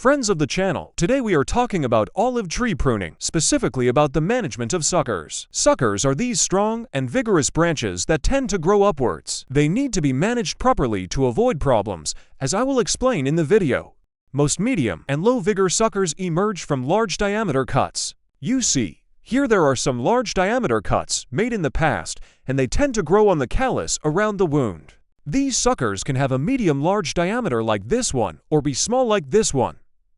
Friends of the channel, today we are talking about olive tree pruning, specifically about the management of suckers. Suckers are these strong and vigorous branches that tend to grow upwards. They need to be managed properly to avoid problems, as I will explain in the video. Most medium and low vigor suckers emerge from large diameter cuts. You see, here there are some large diameter cuts made in the past, and they tend to grow on the callus around the wound. These suckers can have a medium-large diameter like this one, or be small like this one.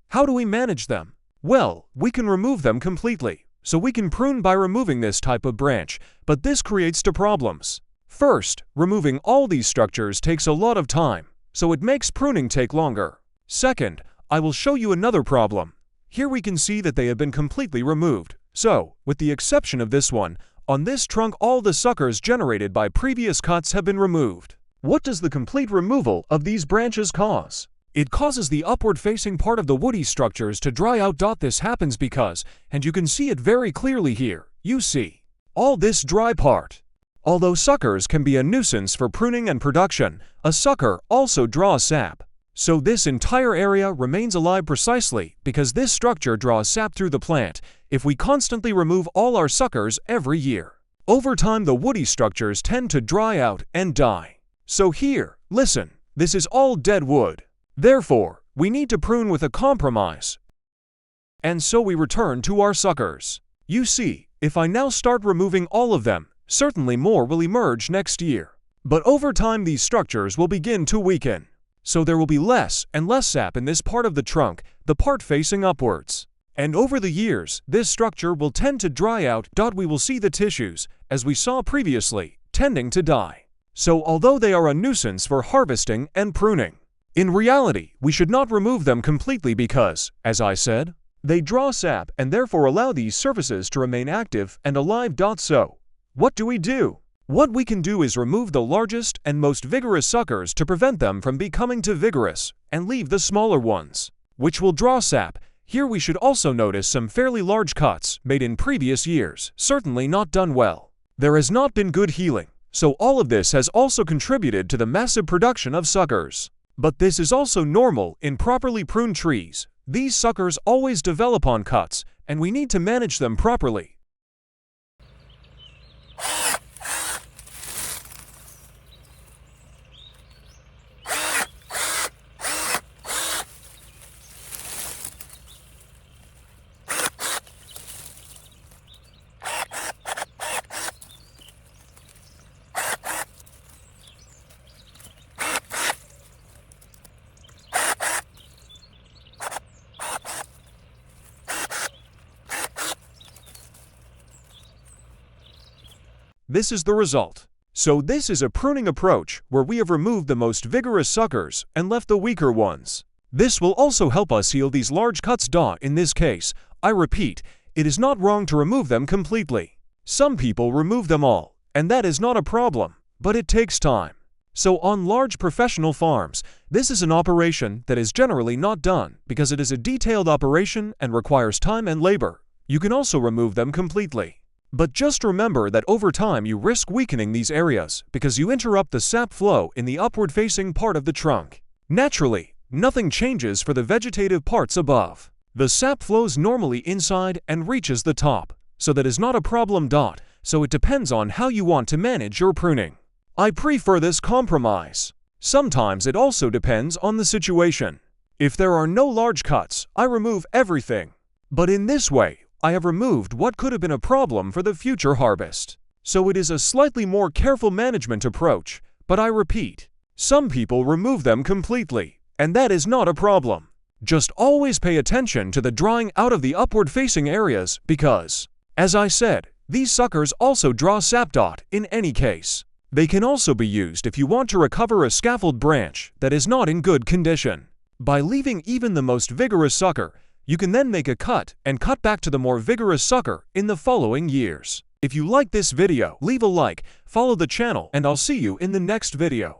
How do we manage them? Well, we can remove them completely. So we can prune by removing this type of branch, but this creates two problems. First, removing all these structures takes a lot of time, so it makes pruning take longer. Second, I will show you another problem. Here we can see that they have been completely removed. So, with the exception of this one, on this trunk all the suckers generated by previous cuts have been removed. What does the complete removal of these branches cause? It causes the upward-facing part of the woody structures to dry out. This happens because, and you can see it very clearly here, you see, all this dry part. Although suckers can be a nuisance for pruning and production, a sucker also draws sap. So this entire area remains alive precisely because this structure draws sap through the plant if we constantly remove all our suckers every year. Over time the woody structures tend to dry out and die. So here, listen, this is all dead wood. Therefore, we need to prune with a compromise. And so we return to our suckers. You see, if I now start removing all of them, certainly more will emerge next year. But over time these structures will begin to weaken. So there will be less and less sap in this part of the trunk, the part facing upwards. And over the years, this structure will tend to dry out. We will see the tissues, as we saw previously, tending to die. So although they are a nuisance for harvesting and pruning, in reality, we should not remove them completely because, as I said, they draw sap and therefore allow these surfaces to remain active and alive. So, what do we do? What we can do is remove the largest and most vigorous suckers to prevent them from becoming too vigorous, and leave the smaller ones, which will draw sap. Here we should also notice some fairly large cuts made in previous years, certainly not done well. There has not been good healing, so all of this has also contributed to the massive production of suckers. But this is also normal in properly pruned trees. These suckers always develop on cuts, and we need to manage them properly. This is the result. So this is a pruning approach where we have removed the most vigorous suckers and left the weaker ones. This will also help us heal these large cuts. In this case, I repeat, it is not wrong to remove them completely. Some people remove them all, and that is not a problem, but it takes time. So on large professional farms, this is an operation that is generally not done because it is a detailed operation and requires time and labor. You can also remove them completely. But just remember that over time you risk weakening these areas because you interrupt the sap flow in the upward-facing part of the trunk. Naturally, nothing changes for the vegetative parts above. The sap flows normally inside and reaches the top, so that is not a problem. So it depends on how you want to manage your pruning. I prefer this compromise. Sometimes it also depends on the situation. If there are no large cuts, I remove everything. But in this way, I have removed what could have been a problem for the future harvest. So it is a slightly more careful management approach, but I repeat, some people remove them completely, and that is not a problem. Just always pay attention to the drying out of the upward-facing areas because, as I said, these suckers also draw sap. In any case, they can also be used if you want to recover a scaffold branch that is not in good condition. By leaving even the most vigorous sucker, you can then make a cut and cut back to the more vigorous sucker in the following years. If you like this video, leave a like, follow the channel, and I'll see you in the next video.